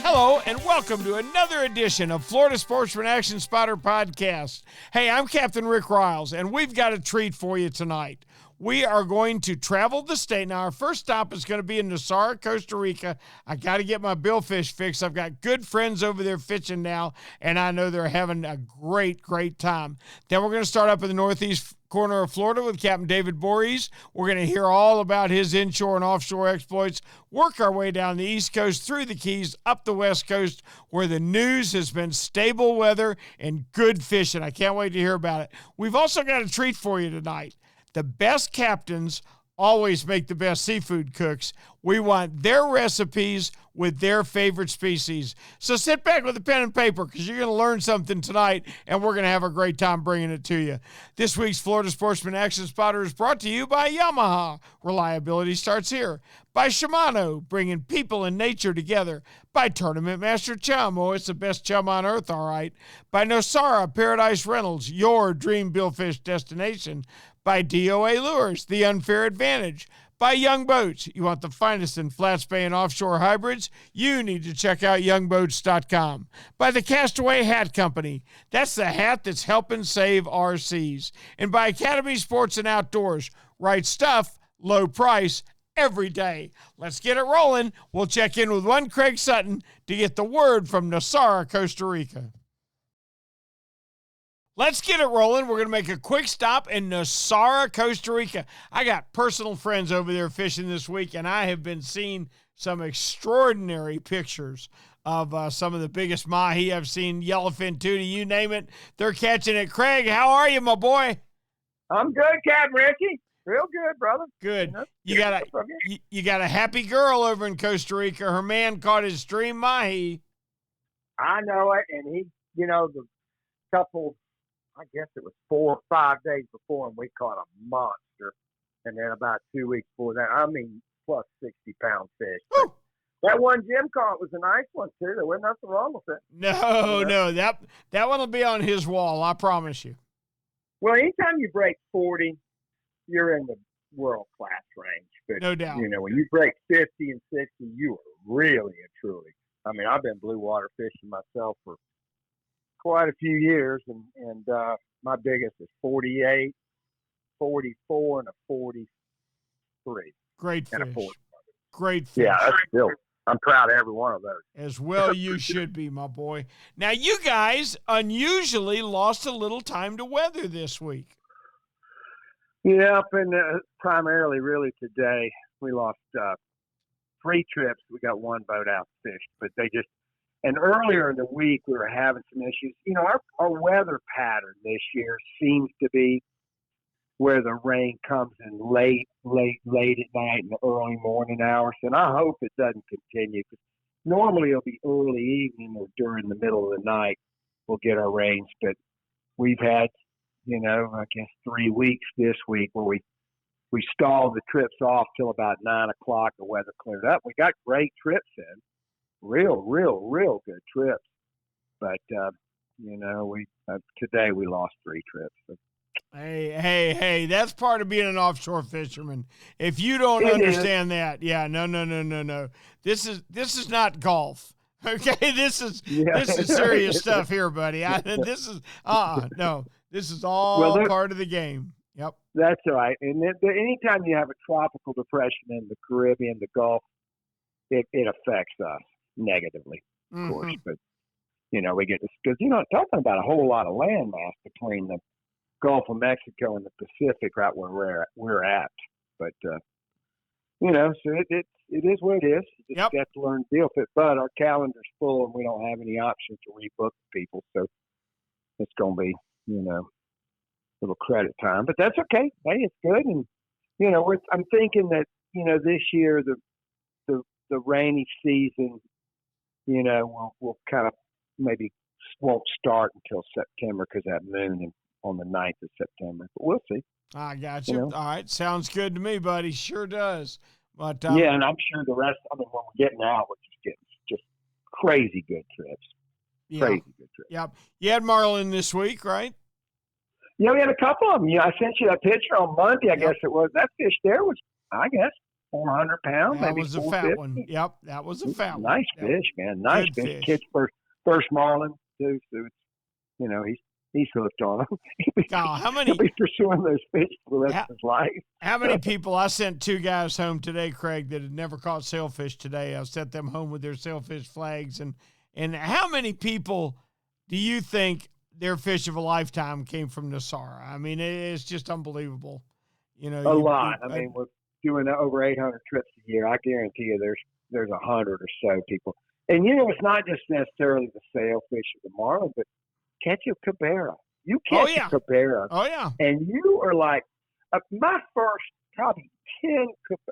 Hello, and welcome to another edition of Florida Sportsman Action Spotter Podcast. Hey, I'm Captain Rick Riles, and we've got a treat for you tonight. We are going to travel the state. Now, our first stop is going to be in Nosara, Costa Rica. I got to get my billfish fixed. I've got good friends over there fishing now, and I know they're having a great, great time. Then we're going to start up in the northeast corner of Florida with Captain David Voorhees. We're going to hear all about his inshore and offshore exploits, work our way down the East Coast, through the Keys, up the West Coast, where the news has been stable weather and good fishing. I can't wait to hear about it. We've also got a treat for you tonight. The best captains always make the best seafood cooks. We want their recipes with their favorite species. So sit back with a pen and paper, because you're going to learn something tonight, and we're going to have a great time bringing it to you. This week's Florida Sportsman Action Spotter is brought to you by Yamaha. Reliability starts here. By Shimano, bringing people and nature together. By Tournament Master Chum. Oh, it's the best chum on earth, all right. By Nosara Paradise Rentals, your dream billfish destination. By D.O.A. Lures, the unfair advantage. By Young Boats, you want the finest in flats bay and offshore hybrids? You need to check out youngboats.com. By the Castaway Hat Co. That's the hat that's helping save our seas. And by Academy Sports and Outdoors, right stuff, low price, every day. Let's get it rolling. We'll check in with one Craig Sutton to get the word from Nosara, Costa Rica. Let's get it rolling. We're going to make a quick stop in Nosara, Costa Rica. I got personal friends over there fishing this week, and I have been seeing some extraordinary pictures of some of the biggest mahi I've seen, yellowfin, tuna, you name it. They're catching it. Craig, how are you, my boy? I'm good, Captain Ricky. Real good, brother. Good. You got a happy girl over in Costa Rica. Her man caught his stream mahi. I know it, and he, the couple, I guess it was 4 or 5 days before, and we caught a monster. And then about 2 weeks before that, plus 60-pound fish. That one Jim caught was a nice one, too. There wasn't nothing wrong with it. No, that one will be on his wall, I promise you. Well, anytime you break 40, you're in the world-class range. But, no doubt. When you break 50 and 60, you are really and truly. I've been blue water fishing myself for quite a few years, and my biggest is 48, 44, and a 43. Great and fish. Great fish. Yeah, that's still, I'm proud of every one of those. As well you should be, my boy. Now, you guys unusually lost a little time to weather this week. Yeah, and primarily really today. We lost 3 trips. We got 1 boat out fished, but and earlier in the week, we were having some issues. Our weather pattern this year seems to be where the rain comes in late at night and the early morning hours. And I hope it doesn't continue, because normally it'll be early evening or during the middle of the night we'll get our rains. But we've had, I guess 3 weeks this week where we stalled the trips off till about 9 o'clock. The weather cleared up. We got great trips in. Real good trips, but today we lost 3 trips. So. Hey, that's part of being an offshore fisherman. If you don't understand that, no. This is not golf. Okay, this is serious stuff here, buddy. This is all part of the game. Yep, that's right. And anytime you have a tropical depression in the Caribbean, the Gulf, it affects us negatively, of course, but we get this because talking about a whole lot of landmass between the Gulf of Mexico and the Pacific, right where we're at. But so it is what it is. You just got to learn to deal with it. But our calendar's full, and we don't have any options to rebook people, so it's going to be a little credit time. But that's okay. Hey, it's good, and I'm thinking that this year the rainy season. We'll kind of maybe won't start until September because that moon on the 9th of September. But we'll see. I got you. All right. Sounds good to me, buddy. Sure does. But yeah, and I'm sure the rest, when we're getting out, we're just getting just crazy good trips. Yeah. Crazy good trips. Yep. You had marlin this week, right? Yeah, we had a couple of them. I sent you that picture on Monday, I guess it was. That fish there was, I guess, 400 pounds, that maybe was a fat one. Yep, that was a fat one. Nice fish, man. Nice fish. Kid's first marlin, too. So, he's hooked on them. He'll be pursuing those fish for the rest of his life. How many people? I sent 2 guys home today, Craig, that had never caught sailfish today. I sent them home with their sailfish flags. And how many people do you think their fish of a lifetime came from Nosara? I mean, it's just unbelievable. A lot. I mean, we're doing over 800 trips a year. I guarantee you there's 100 or so people. And, it's not just necessarily the sailfish or the marlin, but catch a cabera. You catch a cabera. Oh, yeah. And you are like, my first probably 10,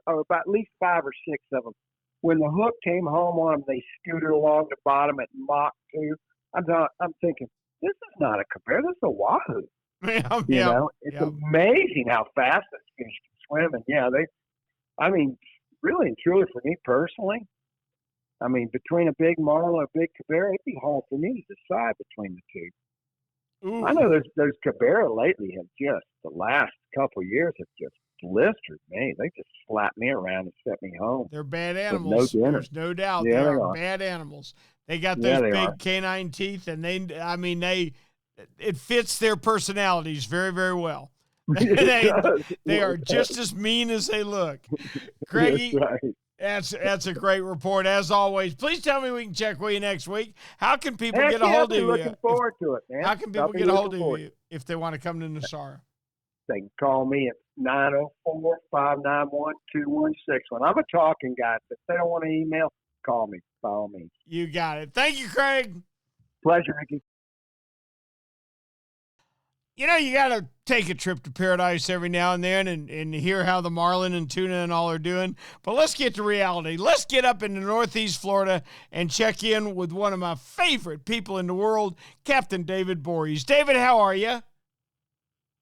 or about at least 5 or 6 of them, when the hook came home on them, they scooted along the bottom at Mach 2. I'm thinking, this is not a cabera, this is a wahoo. It's amazing how fast this fish can swim. And really and truly for me personally, between a big marlin and a big cabera, it'd be hard for me to decide between the two. Ooh. I know those cabera lately the last couple of years have just blistered me. They just slapped me around and sent me home. They're bad animals. There's no doubt. They are bad animals. They got those big canine teeth, and it fits their personalities very, very well. They are just as mean as they look. Craigie, that's a great report as always. Please tell me we can check with you next week. How can people get a hold of you? Looking forward to it, man. How can people get a hold of you if they want to come to Nosara? They can call me at 904-591-2161. I'm a talking guy. If they don't want to email, call me by all means. You got it. Thank you, Craig. Pleasure, Ricky. You got to take a trip to Paradise every now and then and hear how the marlin and tuna and all are doing. But let's get to reality. Let's get up into Northeast Florida and check in with one of my favorite people in the world, Captain David Voorhees. David, how are you?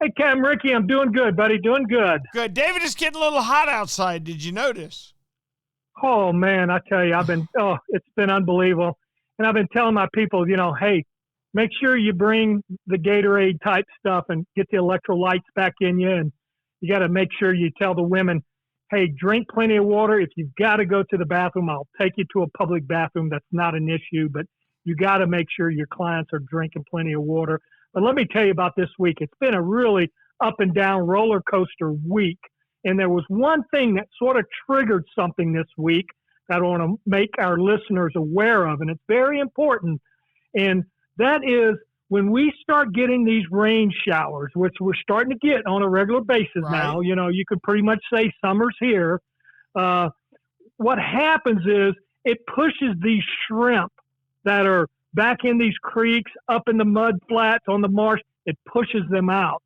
Hey, Cam, Ricky, I'm doing good, buddy. Doing good. Good. David, it's getting a little hot outside. Did you notice? Oh, man, I tell you, it's been unbelievable. And I've been telling my people, hey, make sure you bring the Gatorade type stuff and get the electrolytes back in you. And you got to make sure you tell the women, hey, drink plenty of water. If you've got to go to the bathroom, I'll take you to a public bathroom. That's not an issue, but you got to make sure your clients are drinking plenty of water. But let me tell you about this week. It's been a really up and down roller coaster week. And there was one thing that sort of triggered something this week that I want to make our listeners aware of. And it's very important. And that is when we start getting these rain showers, which we're starting to get on a regular basis now, you could pretty much say summer's here. What happens is it pushes these shrimp that are back in these creeks, up in the mud flats on the marsh, it pushes them out.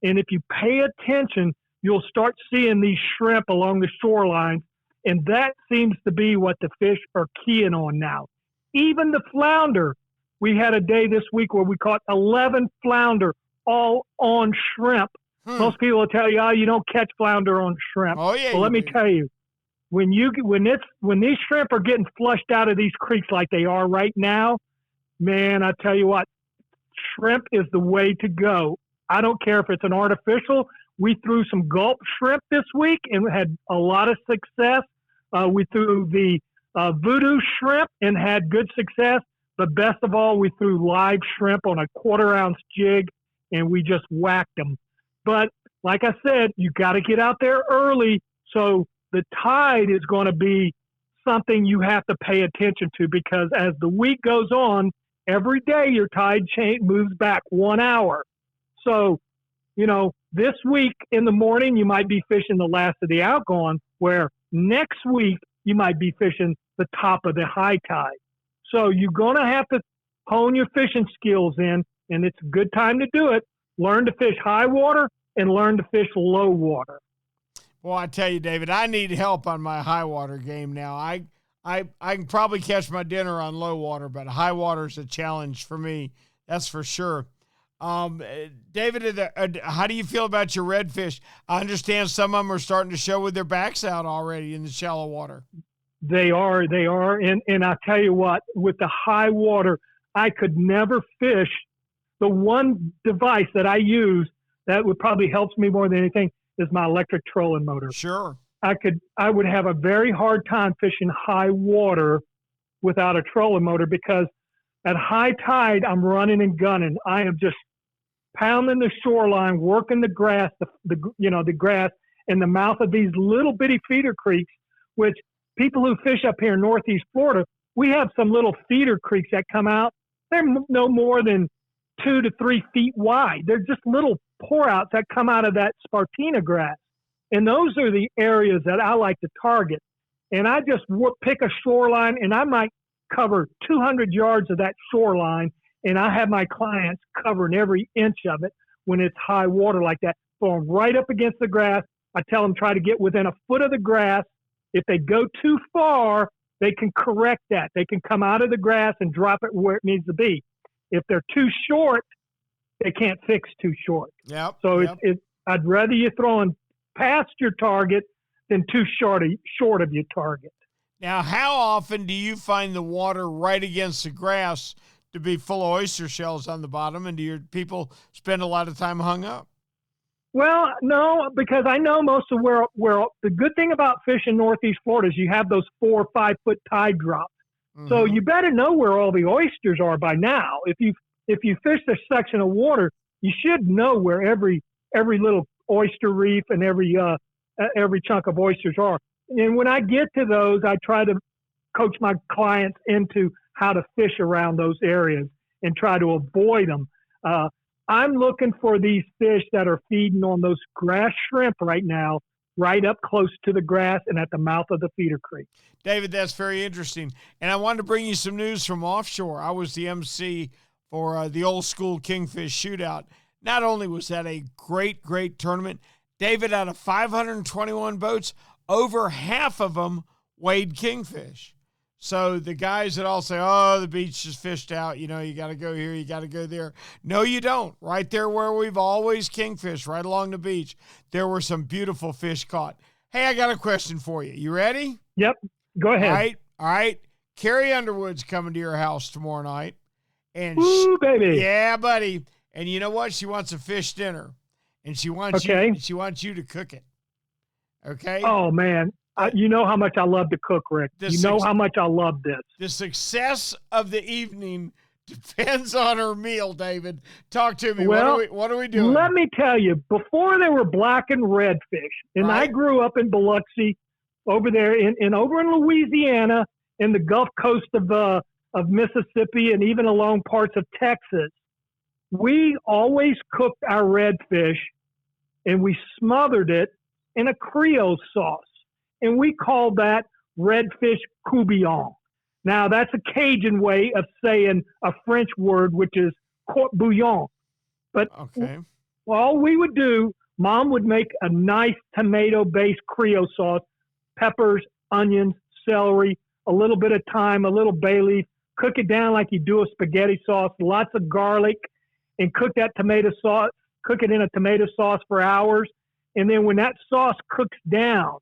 And if you pay attention, you'll start seeing these shrimp along the shoreline, and that seems to be what the fish are keying on now. Even the flounder, we had a day this week where we caught 11 flounder all on shrimp. Most people will tell you, you don't catch flounder on shrimp. Oh, yeah. Well, let me tell you, when these shrimp are getting flushed out of these creeks like they are right now, man, I tell you what, shrimp is the way to go. I don't care if it's an artificial. We threw some gulp shrimp this week and had a lot of success. We threw the voodoo shrimp and had good success. But best of all, we threw live shrimp on a 1/4-ounce jig, and we just whacked them. But like I said, you got to get out there early. So the tide is going to be something you have to pay attention to, because as the week goes on, every day your tide moves back 1 hour. So, this week in the morning, you might be fishing the last of the outgone, where next week you might be fishing the top of the high tide. So you're going to have to hone your fishing skills in, and it's a good time to do it. Learn to fish high water and learn to fish low water. Well, I tell you, David, I need help on my high water game now. I can probably catch my dinner on low water, but high water is a challenge for me. That's for sure. David, how do you feel about your redfish? I understand some of them are starting to show with their backs out already in the shallow water. They are. And I tell you what, with the high water, I could never fish. The one device that I use that would probably helps me more than anything is my electric trolling motor. Sure. I would have a very hard time fishing high water without a trolling motor, because at high tide, I'm running and gunning. I am just pounding the shoreline, working the grass, the grass in the mouth of these little bitty feeder creeks, which people who fish up here in Northeast Florida, we have some little feeder creeks that come out. They're no more than 2 to 3 feet wide. They're just little pour outs that come out of that Spartina grass. And those are the areas that I like to target. And I just pick a shoreline, and I might cover 200 yards of that shoreline, and I have my clients covering every inch of it when it's high water like that. So I'm right up against the grass. I tell them try to get within a foot of the grass. If they go too far, they can correct that. They can come out of the grass and drop it where it needs to be. If they're too short, they can't fix too short. Yep. So I'd rather you throwing past your target than too short of your target. Now, how often do you find the water right against the grass to be full of oyster shells on the bottom, and do your people spend a lot of time hung up? Well, no, because I know most of where the good thing about fishing Northeast Florida is you have those 4 or 5 foot tide drops. Mm-hmm. So you better know where all the oysters are by now. If you fish this section of water, you should know where every little oyster reef and every chunk of oysters are. And when I get to those, I try to coach my clients into how to fish around those areas and try to avoid them. I'm looking for these fish that are feeding on those grass shrimp right now, right up close to the grass and at the mouth of the feeder creek. David, that's very interesting. And I wanted to bring you some news from offshore. I was the MC for the old school Kingfish Shootout. Not only was that a great, great tournament, David, out of 521 boats, over half of them weighed kingfish. So the guys that all say, oh, the beach is fished out, you got to go here, you got to go there. No, you don't. Right there where we've always kingfished, right along the beach, there were some beautiful fish caught. Hey, I got a question for you. You ready? Yep. Go ahead. All right. Carrie Underwood's coming to your house tomorrow night. And Woo, baby. Yeah, buddy. And you know what? She wants a fish dinner. And she wants you to cook it. Okay? Oh, man. You know how much I love to cook, Rick. You know how much I love this. The success of the evening depends on her meal, David. Talk to me. Well, what are we doing? Let me tell you, before there were black and red fish, and right. I grew up in Biloxi over there over in Louisiana, in the Gulf Coast of Mississippi, and even along parts of Texas, we always cooked our redfish, and we smothered it in a Creole sauce. And we called that redfish courtbouillon. Now, that's a Cajun way of saying a French word, which is court bouillon. But all we would do, Mom would make a nice tomato-based Creole sauce, peppers, onions, celery, a little bit of thyme, a little bay leaf, cook it down like you do a spaghetti sauce, lots of garlic, and cook that tomato sauce, cook it in a tomato sauce for hours. And then when that sauce cooks down,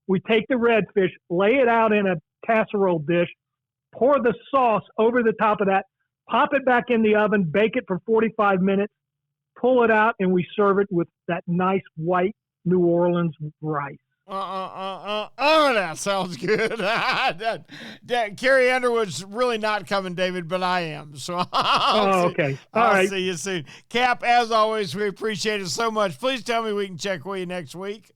we take the redfish, lay it out in a casserole dish, pour the sauce over the top of that, pop it back in the oven, bake it for 45 minutes, pull it out, and we serve it with that nice white New Orleans rice. That sounds good. Carrie Underwood's really not coming, David, but I am. So okay. I'll see you soon. Cap, as always, we appreciate it so much. Please tell me we can check with you next week.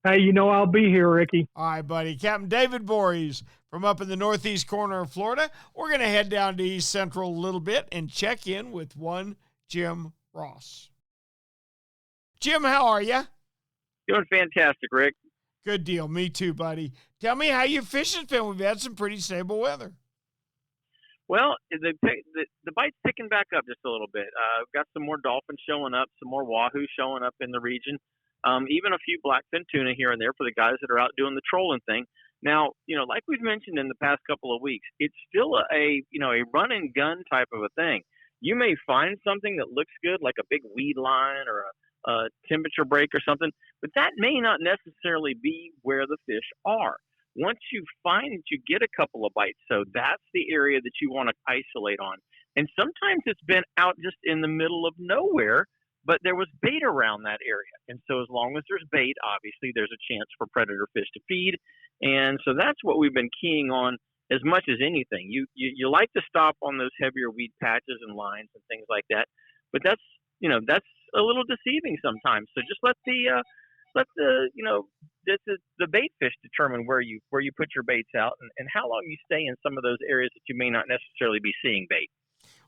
Hey, I'll be here, Ricky. All right, buddy. Captain David Voorhees from up in the northeast corner of Florida. We're going to head down to East Central a little bit and check in with one Jim Ross. Jim, how are you? Doing fantastic, Rick. Good deal. Me too, buddy. Tell me how your fishing's been. We've had some pretty stable weather. Well, the bite's picking back up just a little bit. We've got some more dolphins showing up, some more wahoo showing up in the region. Even a few blackfin tuna here and there for the guys that are out doing the trolling thing. Now, like we've mentioned in the past couple of weeks, it's still a run and gun type of a thing. You may find something that looks good, like a big weed line or a temperature break or something, but that may not necessarily be where the fish are. Once you find that you get a couple of bites, so that's the area that you want to isolate on. And sometimes it's been out just in the middle of nowhere, but there was bait around that area. And so as long as there's bait, obviously there's a chance for predator fish to feed. And so that's what we've been keying on as much as anything. You like to stop on those heavier weed patches and lines and things like that, but that's a little deceiving sometimes. So just let the bait fish determine where you put your baits out and how long you stay in some of those areas that you may not necessarily be seeing bait.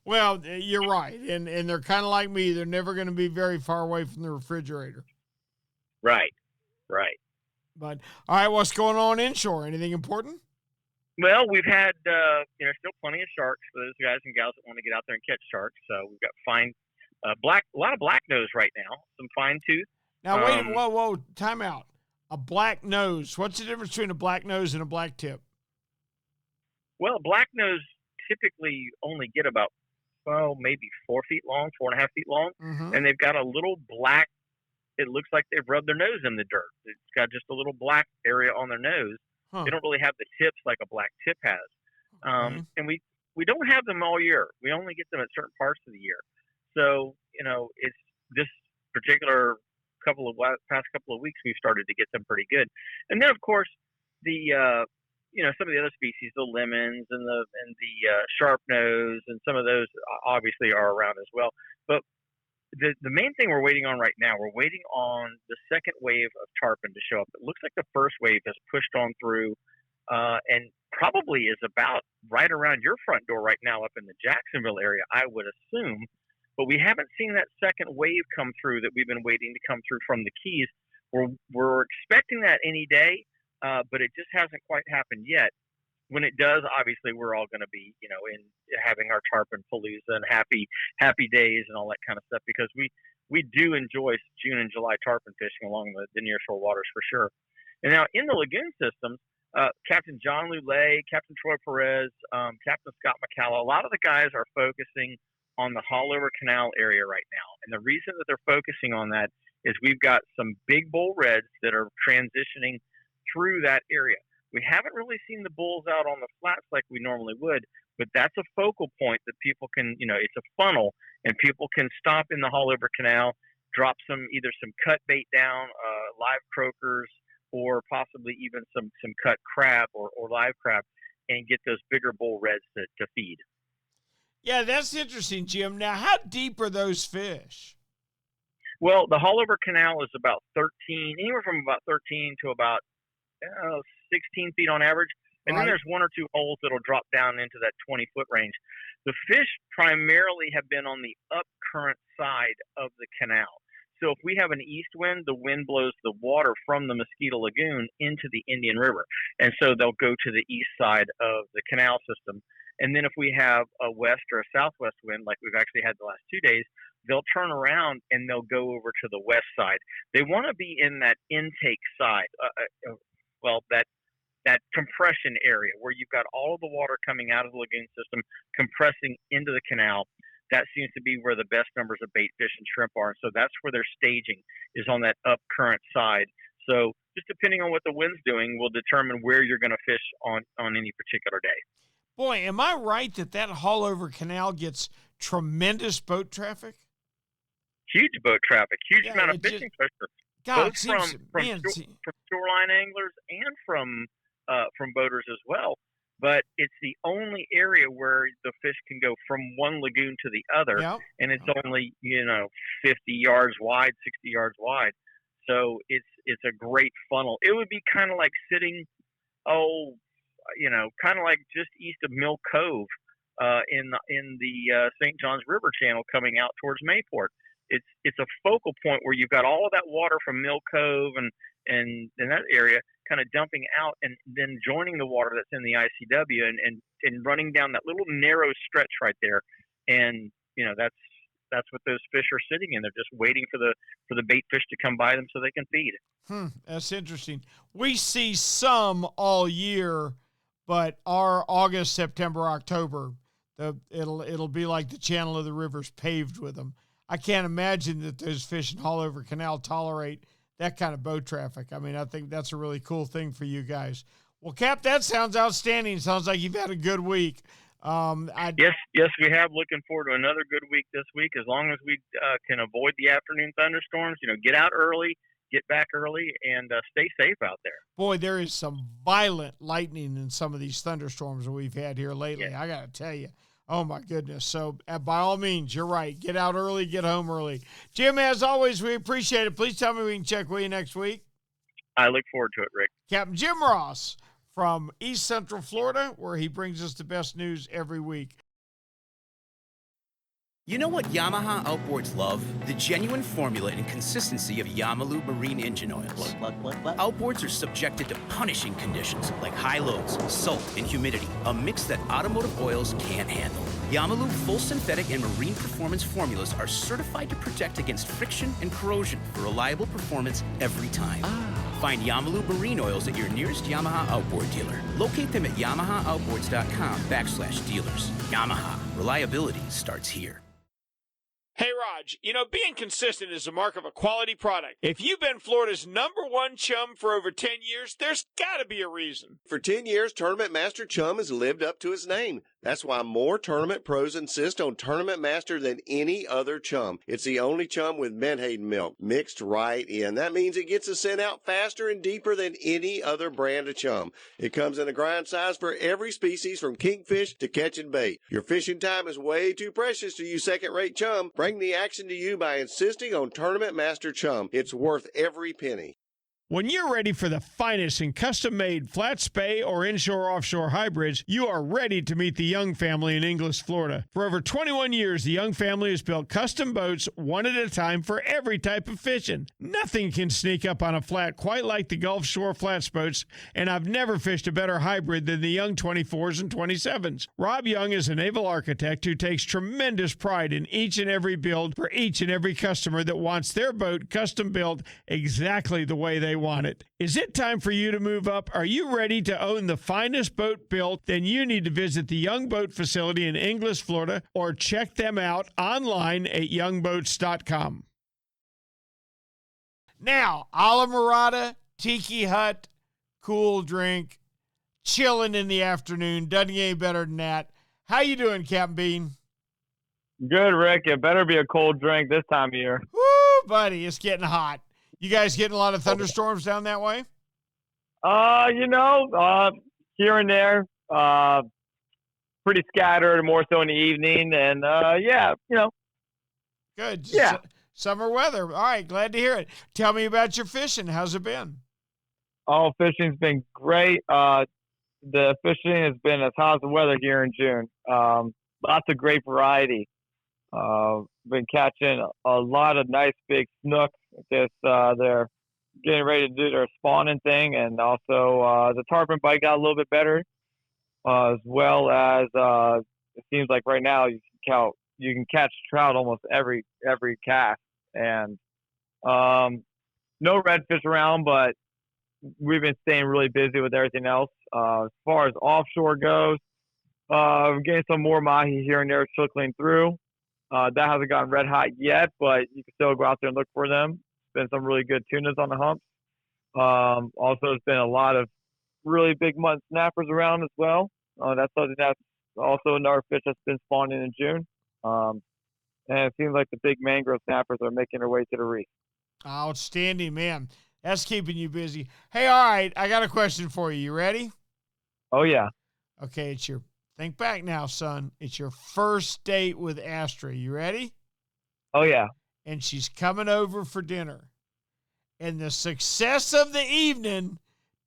Well, you're right, and they're kind of like me. They're never going to be very far away from the refrigerator. Right. But all right, what's going on inshore? Anything important? Well, we've had still plenty of sharks for those guys and gals that want to get out there and catch sharks. So we've got fine a lot of black nose right now, some fine tooth. Now wait, whoa, time out. A black nose. What's the difference between a black nose and a black tip? Well, a black nose typically only get about maybe 4 feet long, 4.5 feet long, and they've got a little black. It looks like they've rubbed their nose in the dirt. It's got just a little black area on their nose. They don't really have the tips like a black tip has. And we don't have them all year. We only get them at certain parts of the year. So, it's this particular past couple of weeks we've started to get them pretty good. And then of course the some of the other species, the lemons and the sharp nose and some of those obviously are around as well. But the main thing we're waiting on right now, we're waiting on the second wave of tarpon to show up. It looks like the first wave has pushed on through and probably is about right around your front door right now up in the Jacksonville area, I would assume. But we haven't seen that second wave come through that we've been waiting to come through from the Keys. We're expecting that any day, but it just hasn't quite happened yet. When it does, obviously we're all going to be, in having our tarpon palooza and happy days and all that kind of stuff, because we do enjoy June and July tarpon fishing along the nearshore waters for sure. And now in the lagoon systems, Captain John Lulay, Captain Troy Perez, Captain Scott McCalla, a lot of the guys are focusing on the Hall River Canal area right now. And the reason that they're focusing on that is we've got some big bull reds that are transitioning through that area. We haven't really seen the bulls out on the flats like we normally would, but that's a focal point that people can, it's a funnel, and people can stop in the Hall River Canal, drop either some cut bait down, live croakers, or possibly even some cut crab or live crab, and get those bigger bull reds to feed. Yeah, that's interesting, Jim. Now, how deep are those fish? Well, the Hall River Canal is about anywhere from about 13 to about 16 feet on average. And then there's one or two holes that'll drop down into that 20-foot range. The fish primarily have been on the up current side of the canal. So if we have an east wind, the wind blows the water from the Mosquito Lagoon into the Indian River. And so they'll go to the east side of the canal system. And then if we have a west or a southwest wind, like we've actually had the last 2 days, they'll turn around and they'll go over to the west side. They want to be in that intake side, that compression area where you've got all of the water coming out of the lagoon system, compressing into the canal. That seems to be where the best numbers of bait fish and shrimp are. And so that's where their staging is, on that up current side. So just depending on what the wind's doing will determine where you're going to fish on any particular day. Boy, am I right that Hall River Canal gets tremendous boat traffic? Huge boat traffic, huge amount of fishing pressure. God, both from shoreline anglers and from boaters as well. But it's the only area where the fish can go from one lagoon to the other, and it's only 50 yards wide, 60 yards wide. So it's a great funnel. It would be kind of like sitting, kind of like just east of Mill Cove in the St. Johns River channel coming out towards Mayport. It's a focal point where you've got all of that water from Mill Cove and in that area kind of dumping out and then joining the water that's in the ICW and running down that little narrow stretch right there. And that's what those fish are sitting in. They're just waiting for the bait fish to come by them so they can feed. That's interesting. We see some all year, but our August, September, October, it'll be like the channel of the river's paved with them. I can't imagine that those fish in Hall River Canal tolerate that kind of boat traffic. I mean, I think that's a really cool thing for you guys. Well, Cap, that sounds outstanding. Sounds like you've had a good week. Yes, we have. Looking forward to another good week this week. As long as we can avoid the afternoon thunderstorms, get out early, get back early, and stay safe out there. Boy, there is some violent lightning in some of these thunderstorms that we've had here lately. Yeah. I got to tell you. Oh, my goodness. So, by all means, you're right. Get out early, get home early. Jim, as always, we appreciate it. Please tell me we can check with you next week. I look forward to it, Rick. Captain Jim Ross from East Central Florida, where he brings us the best news every week. You know what Yamaha Outboards love? The genuine formula and consistency of Yamalu marine engine oils. What? Outboards are subjected to punishing conditions like high loads, salt, and humidity, a mix that automotive oils can't handle. Yamalu full synthetic and marine performance formulas are certified to protect against friction and corrosion for reliable performance every time. Find Yamalu marine oils at your nearest Yamaha Outboard dealer. Locate them at yamahaaoutboards.com/dealers. Yamaha, reliability starts here. Hey, Raj, being consistent is the mark of a quality product. If you've been Florida's #1 chum for over 10 years, there's got to be a reason. For 10 years, Tournament Master Chum has lived up to his name. That's why more tournament pros insist on Tournament Master than any other chum. It's the only chum with menhaden milk mixed right in. That means it gets the scent out faster and deeper than any other brand of chum. It comes in a grind size for every species from kingfish to catching bait. Your fishing time is way too precious to use second-rate chum. Bring the action to you by insisting on Tournament Master Chum. It's worth every penny. When you're ready for the finest in custom-made flat spay or inshore-offshore hybrids, you are ready to meet the Young family in Inglis, Florida. For over 21 years, the Young family has built custom boats one at a time for every type of fishing. Nothing can sneak up on a flat quite like the Gulf Shore flats boats, and I've never fished a better hybrid than the Young 24s and 27s. Rob Young is a naval architect who takes tremendous pride in each and every build for each and every customer that wants their boat custom built exactly the way they want it. Is it time for you to move up? Are you ready to own the finest boat built? Then you need to visit the Young Boat facility in Inglis, Florida, or check them out online at youngboats.com. Now, a la Murata, tiki hut, cool drink, chilling in the afternoon. Doesn't get any better than that. How you doing, Captain Bean? Good, Rick. It better be a cold drink this time of year. Woo, buddy, it's getting hot. You guys getting a lot of thunderstorms down that way? Here and there, pretty scattered, more so in the evening, and Good. Yeah. Summer weather. All right, glad to hear it. Tell me about your fishing. How's it been? Oh, fishing's been great. The fishing has been as hot as the weather here in June. Lots of great variety. Been catching a lot of nice big snooks. They're getting ready to do their spawning thing, and also the tarpon bite got a little bit better, as well as it seems like right now you can catch trout almost every cast, and no redfish around, but we've been staying really busy with everything else. As far as offshore goes, we're getting some more mahi here and there trickling through. That hasn't gotten red hot yet, but you can still go out there and look for them. There's been some really good tunas on the humps. Also, there's been a lot of really big mud snappers around as well. That's something that's also another fish that's been spawning in June. And it seems like the big mangrove snappers are making their way to the reef. Outstanding, man. That's keeping you busy. Hey, all right, I got a question for you. You ready? Oh, yeah. Okay, think back now, son. It's your first date with Astra. You ready? Oh, yeah. And she's coming over for dinner. And the success of the evening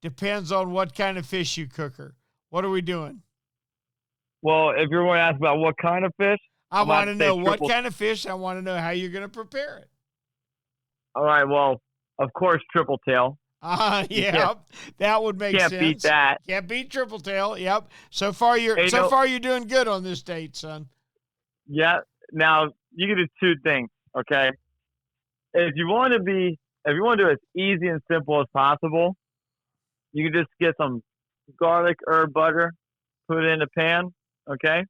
depends on what kind of fish you cook her. What are we doing? Well, if you're going to ask about what kind of fish, I want to know what kind of fish. I want to know how you're going to prepare it. All right. Well, of course, triple tail. Yeah, that would make sense. Can't beat that. Can't beat triple tail. Yep. So far you're doing good on this date, son. Yeah. Now you can do two things. Okay. If you want to do it as easy and simple as possible, you can just get some garlic herb butter, put it in a pan. Okay.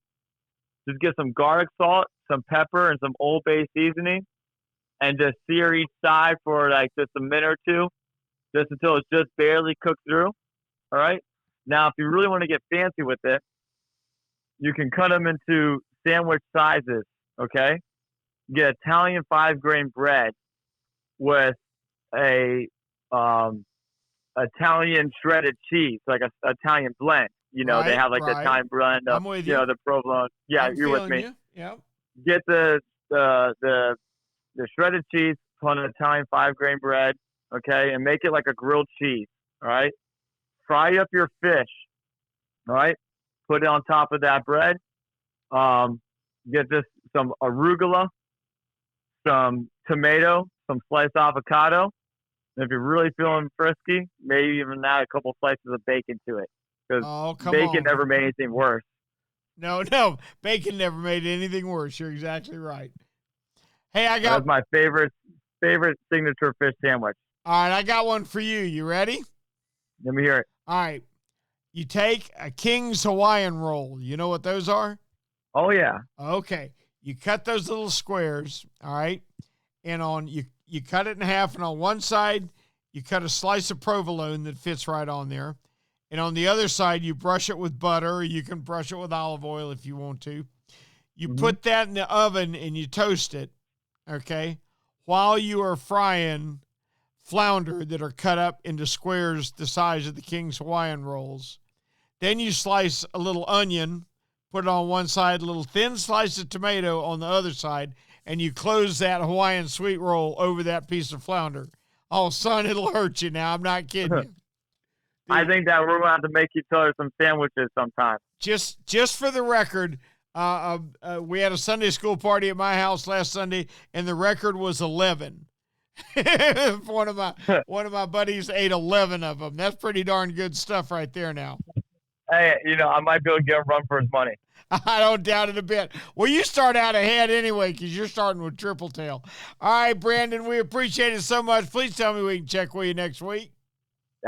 Just get some garlic salt, some pepper, and some Old Bay seasoning, and just sear each side for like just a minute or two, just until it's just barely cooked through. All right. Now, if you really want to get fancy with it, you can cut them into sandwich sizes, okay? Get Italian 5-grain bread with a Italian shredded cheese, like a Italian blend. You know, they have like the Italian blend of, I'm with you know, the provolone. Yeah, you're with me. Yep. Get the shredded cheese, put an Italian 5-grain bread, okay, and make it like a grilled cheese, all right? Fry up your fish, all right? Put it on top of that bread. Get some arugula, some tomato, some sliced avocado. And if you're really feeling frisky, maybe even add a couple slices of bacon to it. Because bacon never made anything worse. No, bacon never made anything worse. You're exactly right. Hey, That's my favorite signature fish sandwich. All right, I got one for you. You ready? Let me hear it. All right. You take a King's Hawaiian roll. You know what those are? Oh, yeah. Okay. You cut those little squares, all right? And you cut it in half, and on one side, you cut a slice of provolone that fits right on there. And on the other side, you brush it with butter, or you can brush it with olive oil if you want to. You put that in the oven, and you toast it, okay, while you are frying flounder that are cut up into squares the size of the King's Hawaiian rolls. Then you slice a little onion, put it on one side, a little thin slice of tomato on the other side, and you close that Hawaiian sweet roll over that piece of flounder. Oh, son, it'll hurt you now. I'm not kidding you. I think that we're going to have to make each other some sandwiches sometime. Just for the record, we had a Sunday school party at my house last Sunday, and the record was 11. one of my buddies ate 11 of them. That's pretty darn good stuff right there now. Hey, you know, I might be able to get him run for his money. I don't doubt it a bit. Well, you start out ahead anyway because you're starting with triple tail. All right, Brandon, we appreciate it so much. Please tell me we can check with you next week.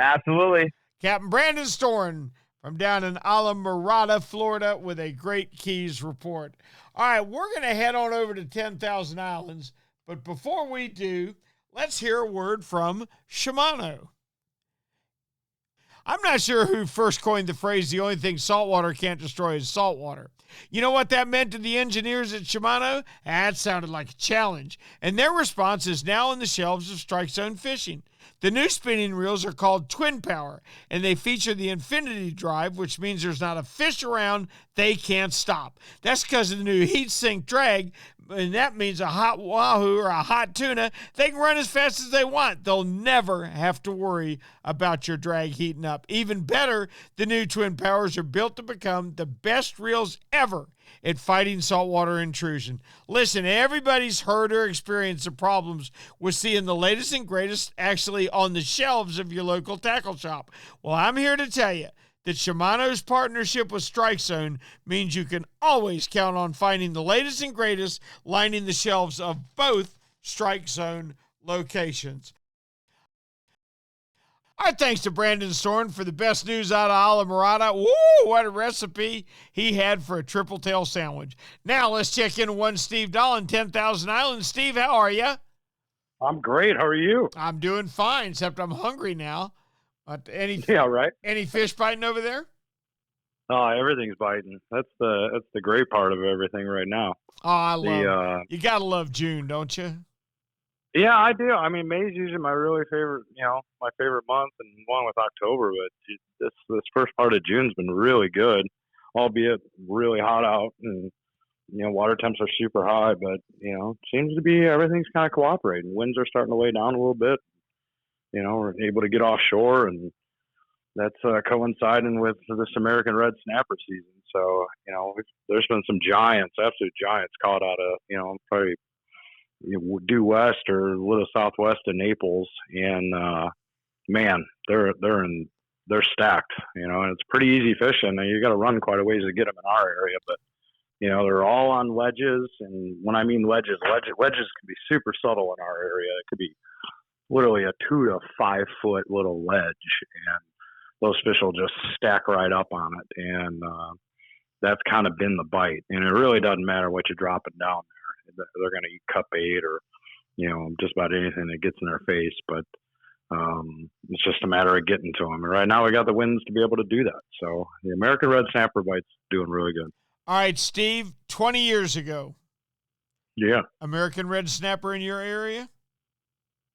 Absolutely. Captain Brandon Storen from down in Alamorada, Florida, with a great Keys report. All right, we're going to head on over to 10,000 Islands. But before we do, let's hear a word from Shimano. I'm not sure who first coined the phrase, the only thing saltwater can't destroy is saltwater. You know what that meant to the engineers at Shimano? That sounded like a challenge. And their response is now on the shelves of Strike Zone Fishing. The new spinning reels are called Twin Power, and they feature the infinity drive, which means there's not a fish around they can't stop. That's because of the new heat sink drag, and that means a hot wahoo or a hot tuna, they can run as fast as they want. They'll never have to worry about your drag heating up. Even better, the new Twin Powers are built to become the best reels ever at fighting saltwater intrusion. Listen, everybody's heard or experienced the problems with seeing the latest and greatest actually on the shelves of your local tackle shop. Well, I'm here to tell you that Shimano's partnership with Strike Zone means you can always count on finding the latest and greatest lining the shelves of both Strike Zone locations. Our thanks to Brandon Storen for the best news out of Alamorada. Woo, what a recipe he had for a triple tail sandwich. Now let's check in with one Steve Dahl in 10,000 Islands. Steve, how are you? I'm great. How are you? I'm doing fine, except I'm hungry now. Any fish biting over there? Oh, everything's biting. That's the great part of everything right now. Oh, I love it. You gotta love June, don't you? Yeah, I do. I mean, May's usually my really favorite, my favorite month, and along with October. But this first part of June's been really good, albeit really hot out, and water temps are super high. But seems to be everything's kind of cooperating. Winds are starting to lay down a little bit. We're able to get offshore, and that's coinciding with this American red snapper season. So there's been some giants, absolute giants, caught out of probably due west or a little southwest of Naples, and man, they're stacked, and it's pretty easy fishing. You got to run quite a ways to get them in our area, but they're all on ledges, and when I mean ledges can be super subtle in our area. It could be literally a 2 to 5 foot little ledge, and those fish will just stack right up on it, and that's kind of been the bite. And it really doesn't matter what you're dropping down there. They're going to eat cut bait or, just about anything that gets in their face. But it's just a matter of getting to them. And right now we got the winds to be able to do that. So the American red snapper bite's doing really good. All right, Steve, 20 years ago, Yeah. American red snapper in your area?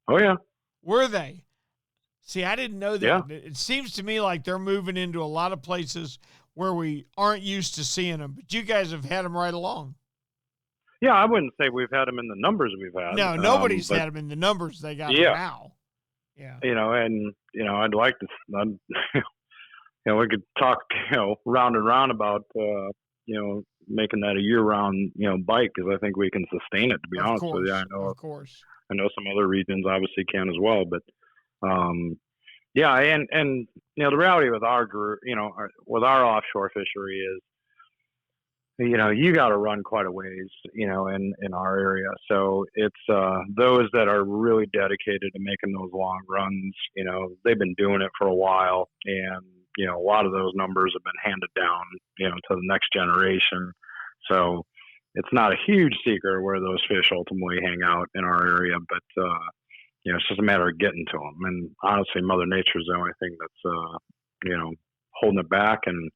Oh, yeah. Were they? See, I didn't know that. Yeah. It seems to me like they're moving into a lot of places where we aren't used to seeing them, but you guys have had them right along. Yeah, I wouldn't say we've had them in the numbers we've had. No, nobody's but, had them in the numbers they got Yeah. now. Yeah. And, I'd like to, we could talk, round and round about, making that a year-round, bike, because I think we can sustain it, to be honest with you. Of course. I know some other regions obviously can as well, but, yeah, and the reality with our group, with our offshore fishery is, you got to run quite a ways, in our area. So it's those that are really dedicated to making those long runs. They've been doing it for a while, and a lot of those numbers have been handed down, to the next generation. So it's not a huge secret where those fish ultimately hang out in our area, but it's just a matter of getting to them. And honestly, Mother Nature's the only thing that's holding it back, and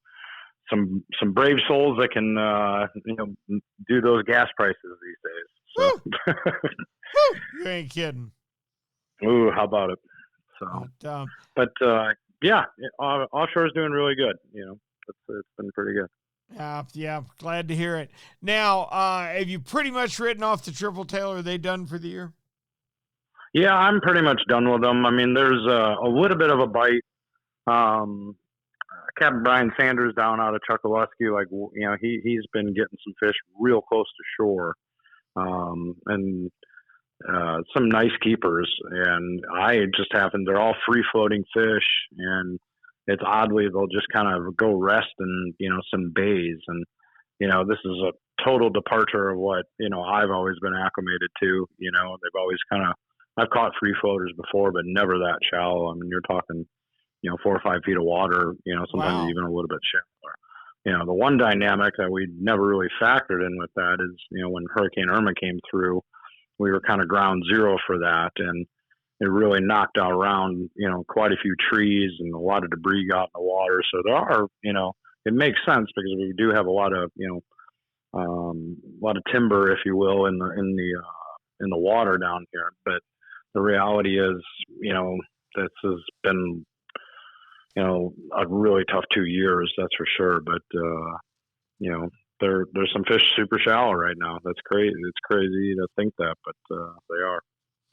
some brave souls that can do those gas prices these days. So. You ain't kidding. Ooh, how about it? So, but offshore is doing really good. It's been pretty good. Yeah, glad to hear it. Now, have you pretty much written off the triple tail? Are they done for the year? Yeah, I'm pretty much done with them. I mean, there's a little bit of a bite. Captain Brian Sanders down out of Chuckaluski, he's been getting some fish real close to shore, and some nice keepers. And they're all free floating fish, and it's oddly they'll just kind of go rest in some bays. And this is a total departure of what I've always been acclimated to. They've always I've caught free floaters before, but never that shallow. I mean, you're talking 4 or 5 feet of water, sometimes even a little bit shallower. The one dynamic that we never really factored in with that is, when Hurricane Irma came through, we were kind of ground zero for that. And it really knocked out around, quite a few trees, and a lot of debris got in the water. So there are, it makes sense because we do have a lot of timber, if you will, in the water down here. But the reality is, this has been a really tough 2 years, that's for sure. But, there's some fish super shallow right now. That's crazy. It's crazy to think that, but they are.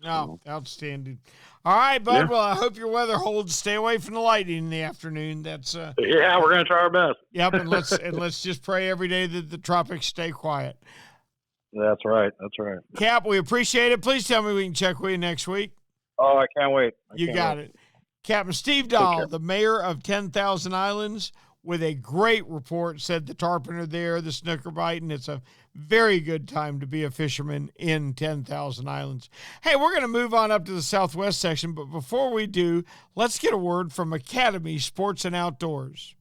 Oh, outstanding. All right, bud. Yeah. Well, I hope your weather holds. Stay away from the lightning in the afternoon. That's yeah, we're going to try our best. Yep, and let's just pray every day that the tropics stay quiet. That's right. Cap, we appreciate it. Please tell me we can check with you next week. Oh, I can't wait. You got it. Captain Steve Dahl, the mayor of 10,000 Islands, with a great report, said the tarpon are there, the snooker biting. It's a very good time to be a fisherman in 10,000 Islands. Hey, we're going to move on up to the southwest section, but before we do, let's get a word from Academy Sports and Outdoors.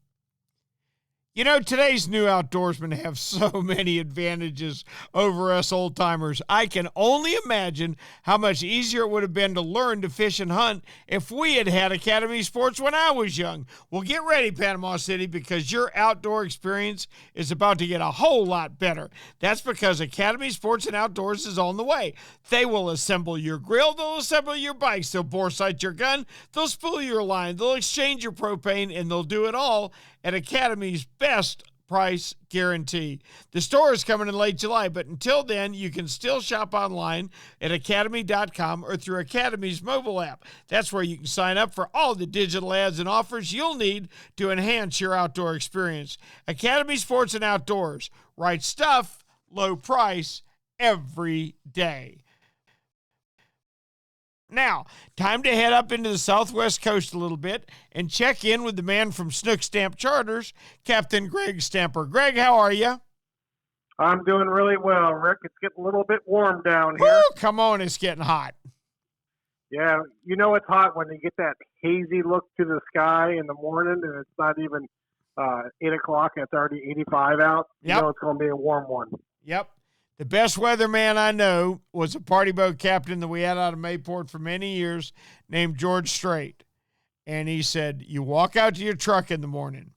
Today's new outdoorsmen have so many advantages over us old-timers. I can only imagine how much easier it would have been to learn to fish and hunt if we had had Academy Sports when I was young. Well, get ready, Panama City, because your outdoor experience is about to get a whole lot better. That's because Academy Sports and Outdoors is on the way. They will assemble your grill. They'll assemble your bikes. They'll bore sight your gun. They'll spool your line. They'll exchange your propane, and they'll do it all at Academy's best price guarantee. The store is coming in late July, but until then, you can still shop online at academy.com or through Academy's mobile app. That's where you can sign up for all the digital ads and offers you'll need to enhance your outdoor experience. Academy Sports and Outdoors. Right stuff, low price, every day. Now, time to head up into the southwest coast a little bit and check in with the man from Snook Stamp Charters, Captain Greg Stamper. Greg, how are you? I'm doing really well, Rick. It's getting a little bit warm down here. Woo, come on, it's getting hot. Yeah, it's hot when you get that hazy look to the sky in the morning and it's not even 8 o'clock and it's already 85 out. Yep. You know it's going to be a warm one. Yep. The best weatherman I know was a party boat captain that we had out of Mayport for many years named George Strait. And he said, you walk out to your truck in the morning.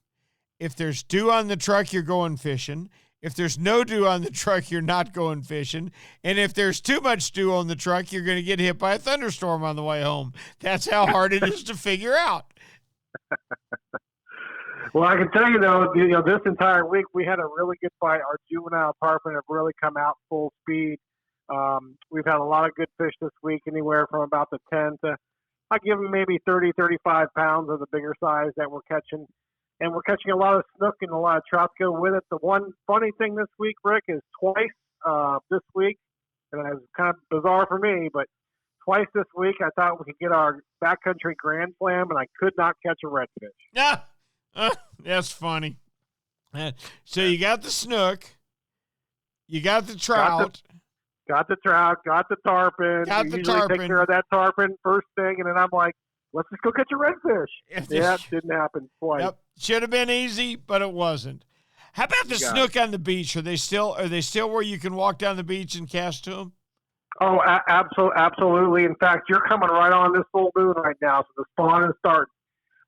If there's dew on the truck, you're going fishing. If there's no dew on the truck, you're not going fishing. And if there's too much dew on the truck, you're going to get hit by a thunderstorm on the way home. That's how hard it is to figure out. Well, I can tell you, though, this entire week we had a really good fight. Our juvenile tarpon have really come out full speed. We've had a lot of good fish this week, anywhere from about the 10 to, I give them maybe 30, 35 pounds of the bigger size that we're catching. And we're catching a lot of snook and a lot of trout go with it. The one funny thing this week, Rick, is twice this week, and it was kind of bizarre for me, but twice this week I thought we could get our backcountry Grand Slam, and I could not catch a redfish. Yeah, that's funny. So you got the snook, you got the trout. Got the trout, got the tarpon. Got we the usually tarpon. Take care of that tarpon first thing, and then I'm like, let's just go catch a redfish. Yeah, it didn't happen twice. Yep. Should have been easy, but it wasn't. How about the snook on the beach? Are they still where you can walk down the beach and cast to them? Oh, absolutely. In fact, you're coming right on this full moon right now, so the spawn is starting.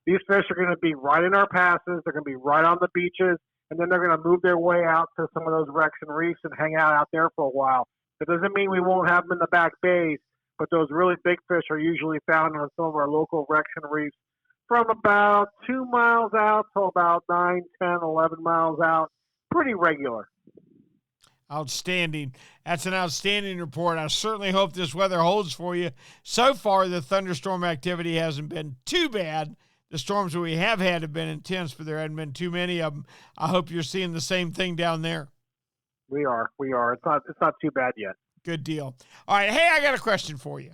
These fish are going to be right in our passes. They're going to be right on the beaches, and then they're going to move their way out to some of those wrecks and reefs and hang out there for a while. It doesn't mean we won't have them in the back bays, but those really big fish are usually found on some of our local wrecks and reefs from about 2 miles out to about 9, 10, 11 miles out. Pretty regular. Outstanding. That's an outstanding report. I certainly hope this weather holds for you. So far, the thunderstorm activity hasn't been too bad. The storms that we have had have been intense, but there hadn't been too many of them. I hope you're seeing the same thing down there. We are. It's not too bad yet. Good deal. All right. Hey, I got a question for you.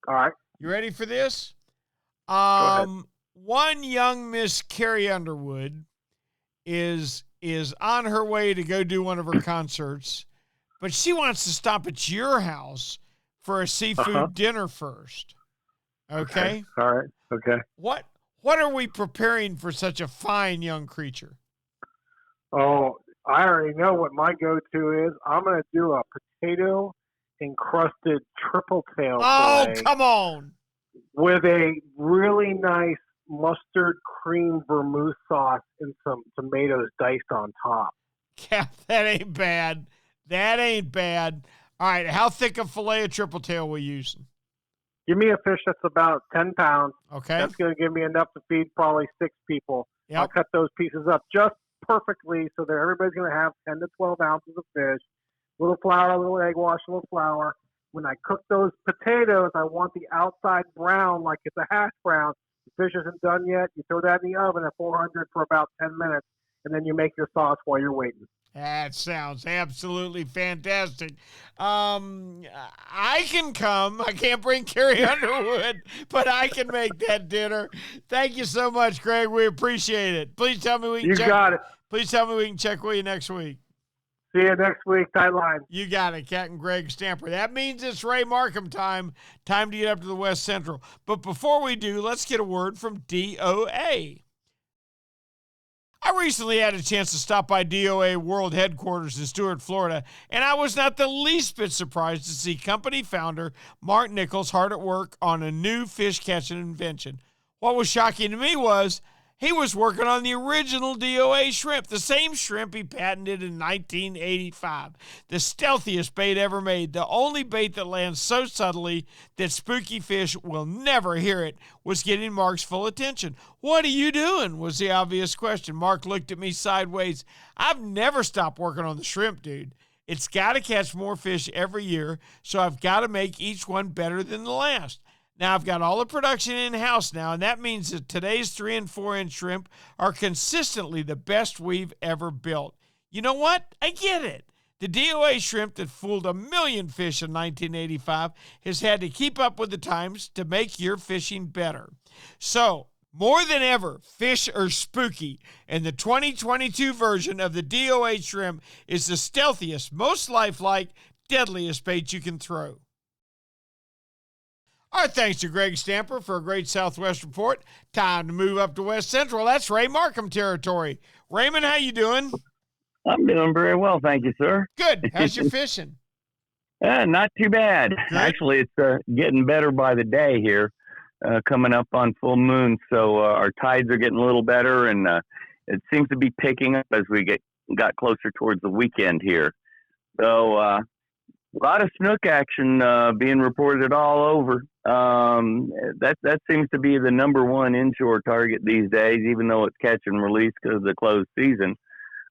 All right. You ready for this? Go ahead. One young Miss Carrie Underwood is on her way to go do one of her concerts, but she wants to stop at your house for a seafood dinner first. Okay? All right. Okay. What are we preparing for such a fine young creature? Oh, I already know what my go-to is. I'm going to do a potato-encrusted triple tail fillet come on. with a really nice mustard cream vermouth sauce and some tomatoes diced on top. Yeah, that ain't bad. That ain't bad. All right, how thick a fillet of triple tail we using? Give me a fish that's about 10 pounds. Okay. That's going to give me enough to feed probably 6 people. Yep. I'll cut those pieces up just perfectly so that everybody's going to have 10 to 12 ounces of fish. Little flour, a little egg wash, a little flour. When I cook those potatoes, I want the outside brown like it's a hash brown. The fish isn't done yet. You throw that in the oven at 400 for about 10 minutes, and then you make your sauce while you're waiting. That sounds absolutely fantastic. I can come. I can't bring Carrie Underwood, but I can make that dinner. Thank you so much, Greg. We appreciate it. Please tell me we can got it. Please tell me we can check with you next week. See you next week. Tight line. You got it, Captain Greg Stamper. That means it's Ray Markham time. Time to get up to the West Central. But before we do, let's get a word from D.O.A. I recently had a chance to stop by D.O.A. World Headquarters in Stuart, Florida, and I was not the least bit surprised to see company founder Mark Nichols hard at work on a new fish catching invention. What was shocking to me was he was working on the original D.O.A. shrimp, the same shrimp he patented in 1985. The stealthiest bait ever made, the only bait that lands so subtly that spooky fish will never hear it, was getting Mark's full attention. "What are you doing?" was the obvious question. Mark looked at me sideways. "I've never stopped working on the shrimp, dude. It's got to catch more fish every year, so I've got to make each one better than the last. Now, I've got all the production in-house now, and that means that today's 3 and 4-inch shrimp are consistently the best we've ever built. You know what? I get it. The D.O.A. shrimp that fooled 1 million fish in 1985 has had to keep up with the times to make your fishing better. So, more than ever, fish are spooky, and the 2022 version of the D.O.A. shrimp is the stealthiest, most lifelike, deadliest bait you can throw." Our thanks to Greg Stamper for a great Southwest report. Time to move up to West Central. That's Ray Markham territory. Raymond, how you doing? I'm doing very well, thank you, sir. Good. How's your fishing? Not too bad. Good. Actually, it's getting better by the day here, coming up on full moon. So our tides are getting a little better, and it seems to be picking up as we get got closer towards the weekend here. So a lot of snook action being reported all over. That seems to be the number one inshore target these days, even though it's catch and release because of the closed season.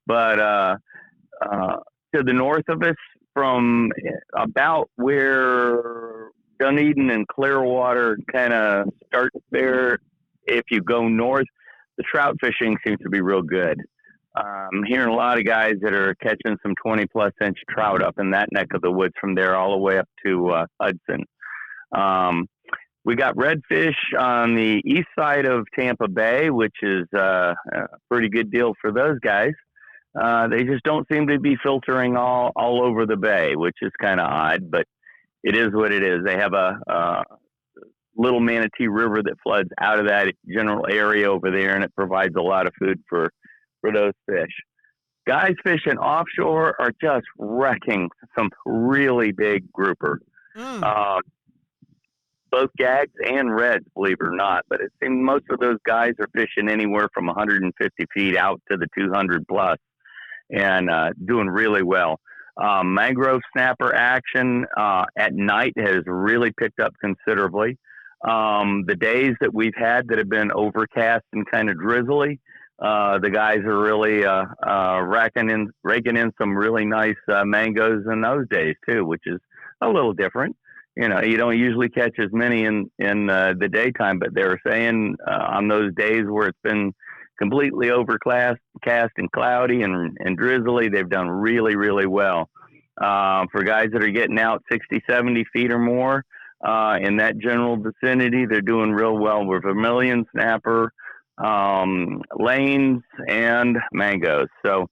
But to the north of us, from about where Dunedin and Clearwater kind of start there, if you go north, the trout fishing seems to be real good. I'm hearing a lot of guys that are catching some 20-plus inch trout up in that neck of the woods from there all the way up to Hudson. We got redfish on the east side of Tampa Bay, which is a pretty good deal for those guys. They just don't seem to be filtering all over the bay, which is kind of odd, but it is what it is. They have a little Manatee River that floods out of that general area over there, and it provides a lot of food for those fish. Guys fishing offshore are just wrecking some really big grouper. Both gags and reds, believe it or not. But it seems most of those guys are fishing anywhere from 150 feet out to the 200 plus and doing really well. Mangrove snapper action at night has really picked up considerably. The days that we've had that have been overcast and kind of drizzly, the guys are really raking in some really nice mangoes in those days too, which is a little different. You know, you don't usually catch as many in the daytime, but they're saying on those days where it's been completely overcast and cloudy and drizzly, they've done really, really well. For guys that are getting out 60, 70 feet or more in that general vicinity, they're doing real well with vermilion, snapper, lanes, and mangoes. So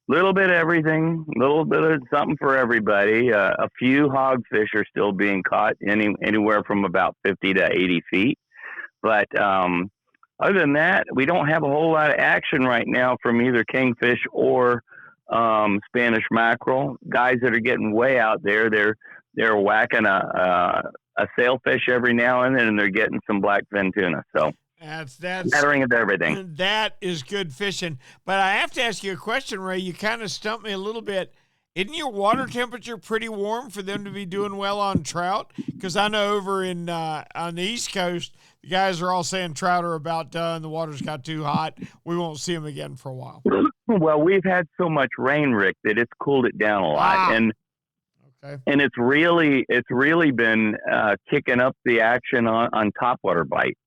little bit of everything, little bit of something for everybody. A few hogfish are still being caught anywhere from about 50 to 80 feet. But other than that, we don't have a whole lot of action right now from either kingfish or Spanish mackerel. Guys that are getting way out there, they're whacking a sailfish every now and then, and they're getting some blackfin tuna. So that's smattering of everything. That is good fishing. But I have to ask you a question, Ray. You kind of stumped me a little bit. Isn't your water temperature pretty warm for them to be doing well on trout? Because I know over in on the East Coast, the guys are all saying trout are about done. The water's got too hot. We won't see them again for a while. Well, we've had so much rain, Rick, that it's cooled it down a lot, and it's really been kicking up the action on topwater bite.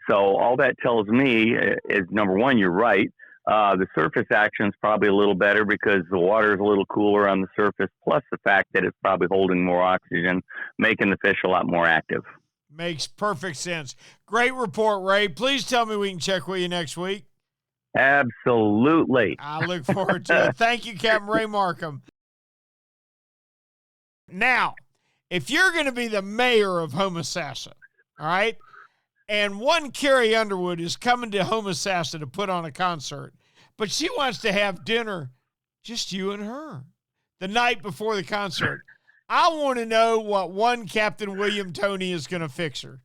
So all that tells me is, number one, you're right. The surface action is probably a little better because the water is a little cooler on the surface, plus the fact that it's probably holding more oxygen, making the fish a lot more active. Makes perfect sense. Great report, Ray. Please tell me we can check with you next week. Absolutely. I look forward to it. Thank you, Captain Ray Markham. Now, if you're going to be the mayor of Homosassa, all right, and one Carrie Underwood is coming to Homosassa to put on a concert, but she wants to have dinner, just you and her, the night before the concert. I want to know what one Captain William Toney is going to fix her.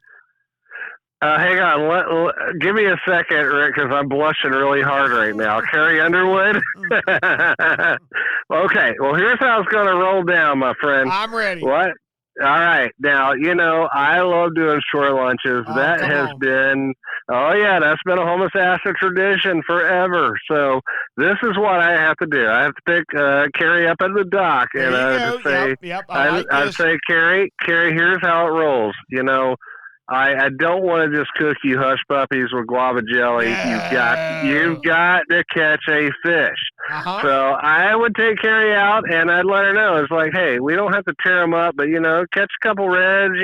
Hang on. Give me a second, Rick, because I'm blushing really hard right now. Carrie Underwood? Okay. Well, here's how it's going to roll down, my friend. I'm ready. What? All right. Now, I love doing shore lunches. That has been, that's been a Homosassa tradition forever. So this is what I have to do. I have to pick Carrie up at the dock. And I'd say, Carrie, here's how it rolls. I don't want to just cook you hush puppies with guava jelly. You've got to catch a fish. Uh-huh. So I would take Carrie out and I'd let her know. It's like, hey, we don't have to tear them up, but catch a couple reds.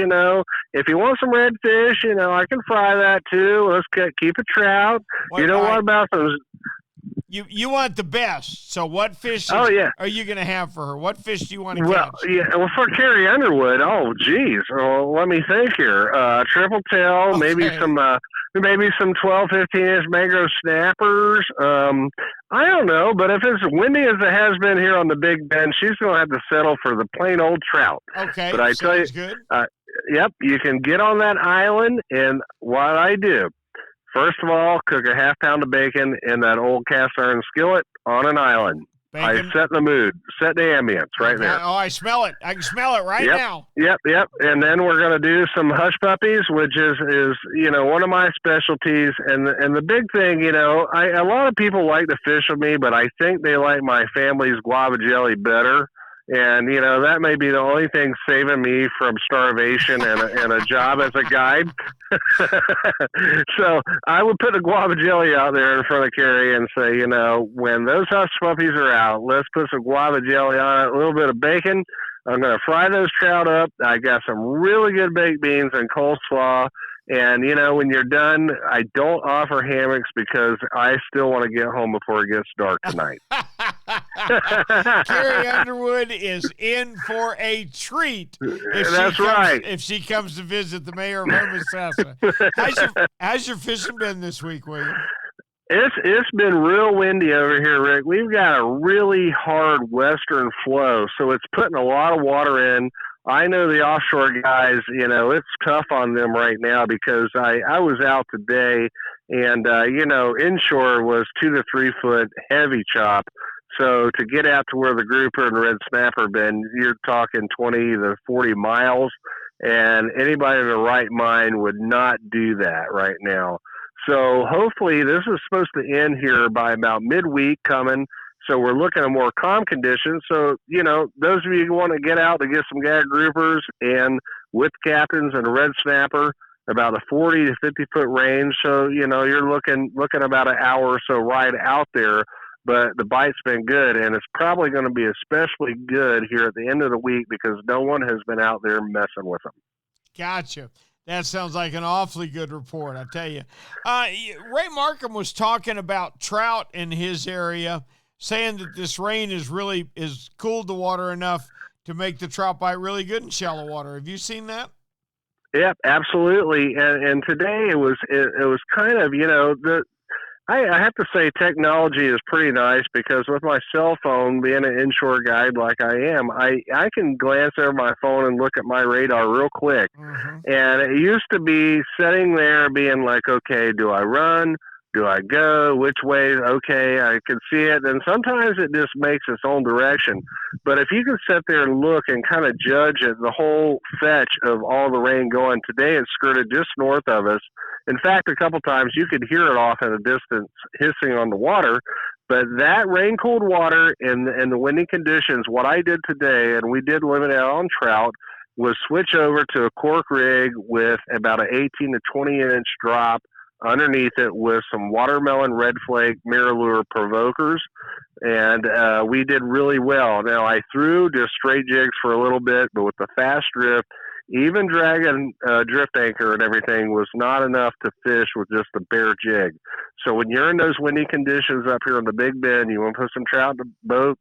If you want some red fish, I can fry that too. Let's keep a trout. What about those? You want the best. So what fish are you going to have for her? What fish do you want to catch? Well, for Carrie Underwood, let me think here. Triple tail, maybe some 12, 15-inch mangrove snappers. I don't know, but if it's windy as it has been here on the Big Bend, she's going to have to settle for the plain old trout. Okay, but I tell you, good. Yep, you can get on that island, and what I do, first of all, cook a half pound of bacon in that old cast iron skillet on an island. I set the mood, set the ambience right there. Oh, I smell it. I can smell it right now. Yep. And then we're going to do some hush puppies, which is one of my specialties. And the big thing, a lot of people like to fish with me, but I think they like my family's guava jelly better. And, that may be the only thing saving me from starvation and a job as a guide. So I would put the guava jelly out there in front of Carrie and say, when those hush puppies are out, let's put some guava jelly on it, a little bit of bacon. I'm going to fry those trout up. I got some really good baked beans and coleslaw. And, when you're done, I don't offer hammocks because I still want to get home before it gets dark tonight. Carrie Underwood is in for a treat. If she comes to visit the mayor of Homosassa. How's your fishing been this week, William? It's been real windy over here, Rick. We've got a really hard western flow, so it's putting a lot of water in. I know the offshore guys, it's tough on them right now because I was out today and, inshore was 2 to 3 foot heavy chop. So to get out to where the grouper and red snapper been, you're talking 20 to 40 miles, and anybody in their right mind would not do that right now. So hopefully this is supposed to end here by about midweek coming. So we're looking at more calm conditions. So, those of you who want to get out to get some gag groupers and with captains and a red snapper, about a 40 to 50 foot range. So, you're looking about an hour or so right out there, but the bite's been good, and it's probably going to be especially good here at the end of the week because no one has been out there messing with them. Gotcha. That sounds like an awfully good report, I tell you. Ray Markham was talking about trout in his area, saying that this rain is cooled the water enough to make the trout bite really good in shallow water. Have you seen that? Yep, absolutely. And today it was kind of, I have to say technology is pretty nice because with my cell phone, being an inshore guide like I am, I can glance over my phone and look at my radar real quick. Mm-hmm. And it used to be sitting there being like, okay, do I run? Do I go? Which way? Okay, I can see it. And sometimes it just makes its own direction. But if you can sit there and look and kind of judge it, the whole fetch of all the rain going, today it skirted just north of us. In fact, a couple times you could hear it off at a distance hissing on the water. But that rain-cooled water and the windy conditions, what I did today, and we did limit it on trout, was switch over to a cork rig with about an 18 to 20-inch drop underneath it with some watermelon red flake mirror lure provokers, and we did really well. Now I threw just straight jigs for a little bit, but with the fast drift, even dragging drift anchor and everything was not enough to fish with just a bare jig. So when you're in those windy conditions up here on the Big Bend, you want to put some trout in the boat,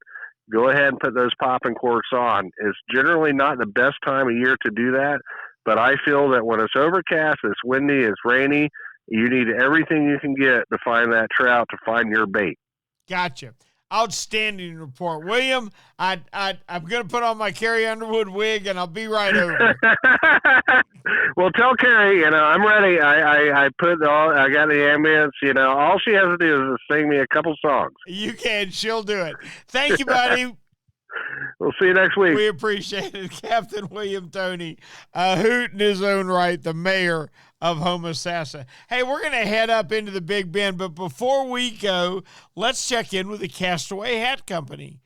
go ahead and put those popping corks on. It's generally not the best time of year to do that, but I feel that when it's overcast, it's windy, it's rainy, you need everything you can get to find that trout, to find your bait. Gotcha. Outstanding report. William, I'm going to put on my Carrie Underwood wig, and I'll be right over. Well, tell Carrie, I'm ready. I got the ambience, all she has to do is sing me a couple songs. You can. She'll do it. Thank you, buddy. We'll see you next week. We appreciate it. Captain William Toney, a hoot in his own right, the mayor of Homosassa. Hey, we're going to head up into the Big Bend, but before we go, let's check in with the Castaway Hat Company.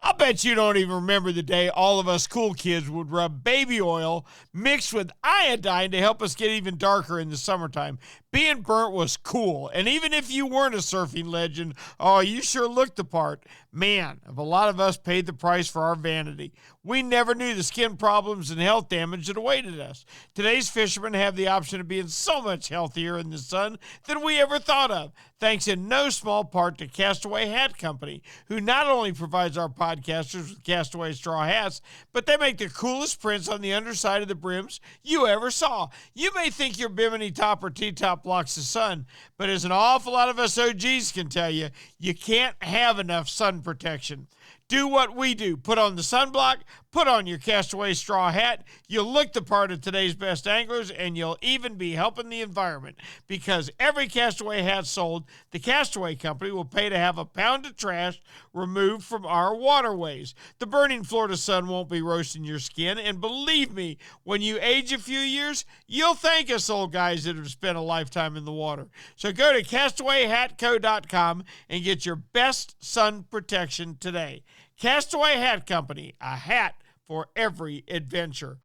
I bet you don't even remember the day all of us cool kids would rub baby oil mixed with iodine to help us get even darker in the summertime. Being burnt was cool, and even if you weren't a surfing legend, oh, you sure looked the part. Man, a lot of us paid the price for our vanity. We never knew the skin problems and health damage that awaited us. Today's fishermen have the option of being so much healthier in the sun than we ever thought of, thanks in no small part to Castaway Hat Company, who not only provides our podcasters with Castaway straw hats, but they make the coolest prints on the underside of the brims you ever saw. You may think your bimini top or T-top blocks the sun, but as an awful lot of us OGs can tell you, you can't have enough sun protection. Do what we do. Put on the sunblock, put on your Castaway straw hat. You'll look the part of today's best anglers, and you'll even be helping the environment, because every Castaway hat sold, the Castaway Company will pay to have a pound of trash removed from our waterways. The burning Florida sun won't be roasting your skin, and believe me, when you age a few years, you'll thank us old guys that have spent a lifetime in the water. So go to CastawayHatCo.com and get your best sun protection today. Castaway Hat Company, a hat for every adventure.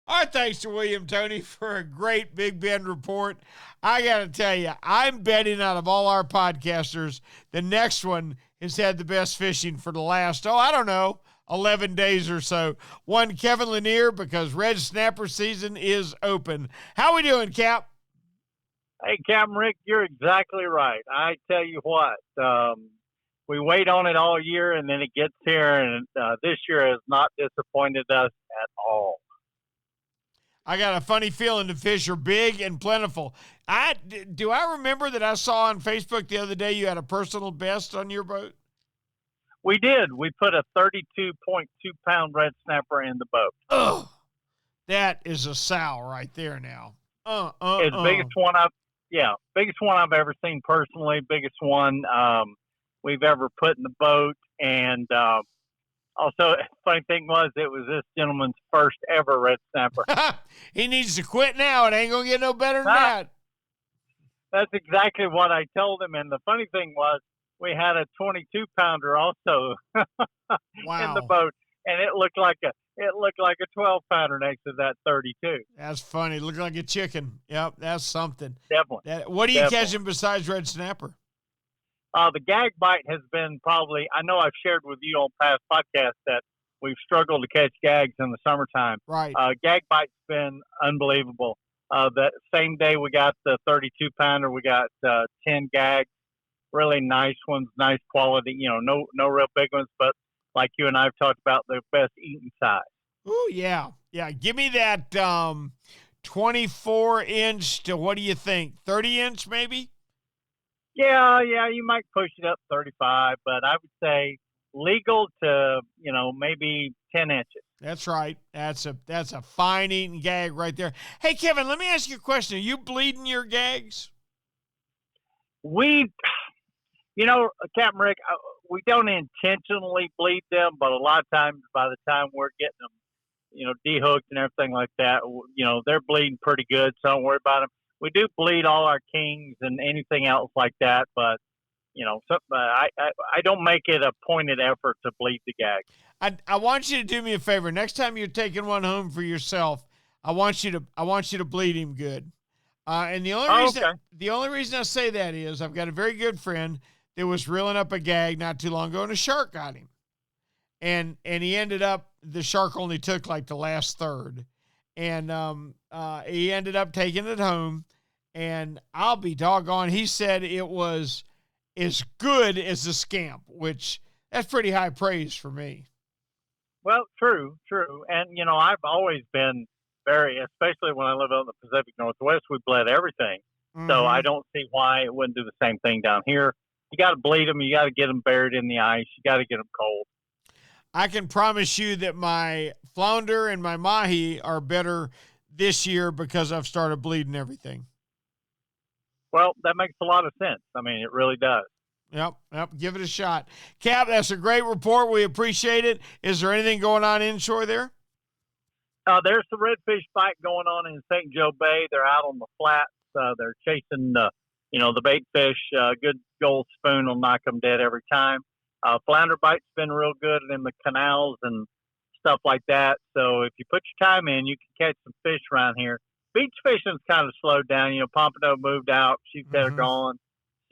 Our thanks to William Toney for a great Big Bend report. I got to tell you, I'm betting out of all our podcasters, the next one has had the best fishing for the last, 11 days or so. One, Kevin Lanier, because red snapper season is open. How we doing, Cap? Hey, Captain Rick, you're exactly right. I tell you what, we wait on it all year, and then it gets here, and this year has not disappointed us at all. I got a funny feeling the fish are big and plentiful. Do I remember that I saw on Facebook the other day you had a personal best on your boat? We did. We put a 32.2-pound red snapper in the boat. Oh, that is a sow right there now. It's biggest one I've ever seen personally. Biggest one we've ever put in the boat. And also, funny thing was, it was this gentleman's first ever red snapper. He needs to quit now. It ain't gonna get no better than that. That's exactly what I told him. And the funny thing was, we had a 22-pounder also in the boat, and it looked like a 12-pounder next to that 32. That's funny. It looked like a chicken. Yep, that's something. Definitely. What are you catching besides red snapper? The gag bite has been probably, I know I've shared with you on past podcasts that we've struggled to catch gags in the summertime. Right. Gag bite's been unbelievable. That same day we got the 32-pounder, we got 10 gags. Really nice ones, nice quality, no real big ones, but like you and I have talked about, the best eating size. Oh, yeah. Yeah, give me that 24-inch to, what do you think, 30-inch maybe? Yeah, you might push it up 35, but I would say legal to, maybe 10 inches. That's right. That's a fine eating gag right there. Hey, Kevin, let me ask you a question. Are you bleeding your gags? Captain Rick, we don't intentionally bleed them, but a lot of times by the time we're getting them, dehooked and everything like that, they're bleeding pretty good, so don't worry about them. We do bleed all our kings and anything else like that, but, I don't make it a pointed effort to bleed the gag. I want you to do me a favor. Next time you're taking one home for yourself, I want you to bleed him good. And the only reason I say that is I've got a very good friend that was reeling up a gag not too long ago, and a shark got him. And he ended up, the shark only took like the last third. And he ended up taking it home, and I'll be doggone, he said it was as good as a scamp, which that's pretty high praise for me. Well, true. And, I've always been especially when I live out in the Pacific Northwest, we bled everything. Mm-hmm. So I don't see why it wouldn't do the same thing down here. You got to bleed them. You got to get them buried in the ice. You got to get them cold. I can promise you that my flounder and my mahi are better this year because I've started bleeding everything. Well, that makes a lot of sense. I mean, it really does. Yep. Give it a shot. Cap, that's a great report. We appreciate it. Is there anything going on inshore there? There's some redfish bite going on in St. Joe Bay. They're out on the flats. They're chasing the bait fish. Good gold spoon will knock them dead every time. Flounder bite's been real good in the canals and stuff like that. So if you put your time in, you can catch some fish around here. Beach fishing's kind of slowed down. Pompano moved out. Sheephead are gone.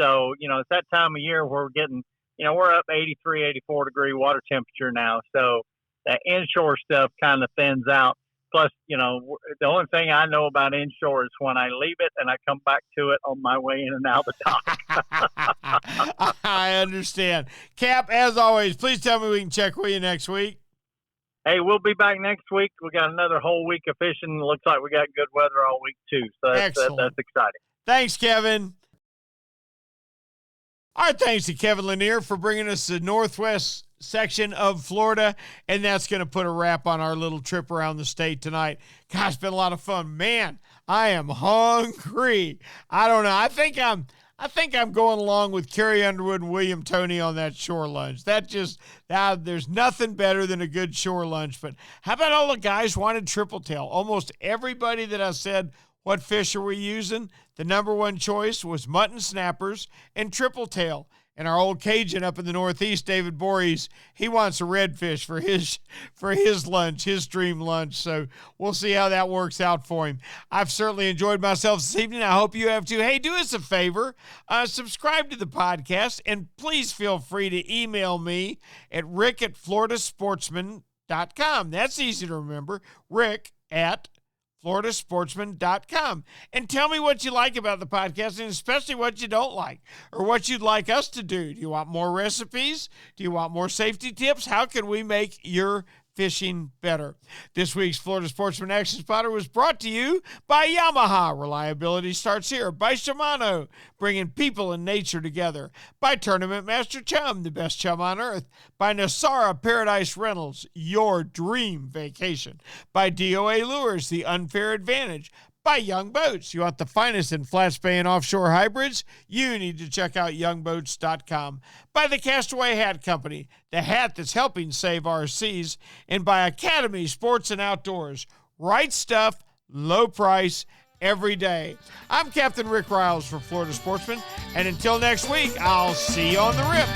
So, it's that time of year where we're getting, we're up 83, 84 degree water temperature now. So that inshore stuff kind of thins out. Plus, the only thing I know about inshore is when I leave it and I come back to it on my way in and out the dock. I understand. Cap, as always, please tell me we can check with you next week. Hey, we'll be back next week. We got another whole week of fishing. Looks like we got good weather all week, too. So that's exciting. Thanks, Kevin. Our thanks to Kevin Lanier for bringing us the northwest section of Florida, and that's going to put a wrap on our little trip around the state tonight. Gosh, it's been a lot of fun. Man, I am hungry. I don't know. I think I'm going along with Carrie Underwood and William Toney on that shore lunch. There's nothing better than a good shore lunch. But how about all the guys wanted triple tail? Almost everybody that I said, what fish are we using? The number one choice was mutton snappers and triple tail. And our old Cajun up in the Northeast, David Voorhees, he wants a redfish for his lunch, his dream lunch. So we'll see how that works out for him. I've certainly enjoyed myself this evening. I hope you have too. Hey, do us a favor. Subscribe to the podcast, and please feel free to email me at rick@floridasportsman.com. That's easy to remember, rick@floridasportsman.com, and tell me what you like about the podcast, and especially what you don't like, or what you'd like us to do. Do you want more recipes? Do you want more safety tips? How can we make your fishing better? This week's Florida Sportsman Action Spotter was brought to you by Yamaha. Reliability starts here. By Shimano, bringing people and nature together. By Tournament Master Chum, the best chum on earth. By Nosara Paradise Rentals, your dream vacation. By D.O.A. Lures, the unfair advantage. By Young Boats. You want the finest in flats bay and offshore hybrids? You need to check out youngboats.com. By the Castaway Hat Company, the hat that's helping save our seas. And by Academy Sports and Outdoors. Right stuff, low price, every day. I'm Captain Rick Riles for Florida Sportsman, and until next week, I'll see you on the rip.